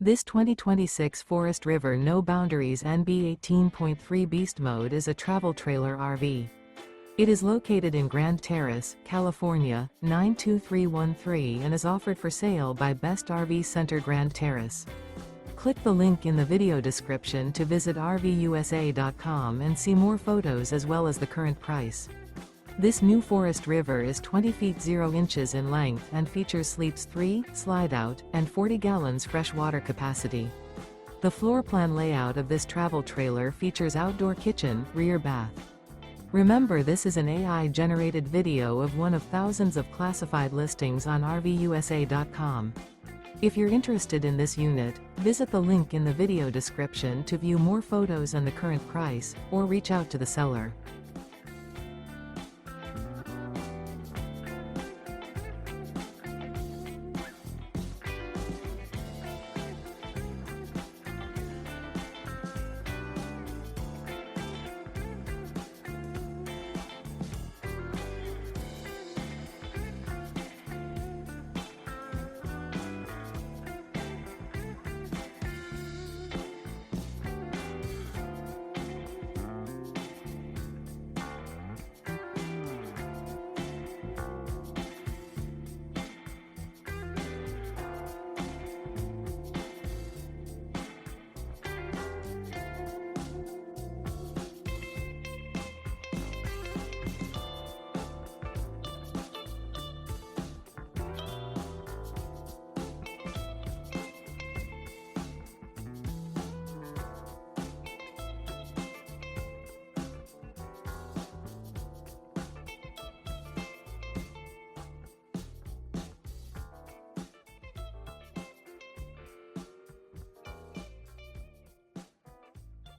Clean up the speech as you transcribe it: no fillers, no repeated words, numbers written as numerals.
This 2026 Forest River No Boundaries NB 18.3 Beast Mode is a travel trailer RV. It is located in Grand Terrace, California, 92313 and is offered for sale by Best RV Center Grand Terrace. Click the link in the video description to visit RVUSA.com and see more photos as well as the current price. This new Forest River is 20 feet 0 inches in length and features sleeps 3, slide-out, and 40 gallons fresh water capacity. The floor plan layout of this travel trailer features outdoor kitchen, rear bath. Remember, this is an AI-generated video of one of thousands of classified listings on RVUSA.com. If you're interested in this unit, visit the link in the video description to view more photos and the current price, or reach out to the seller.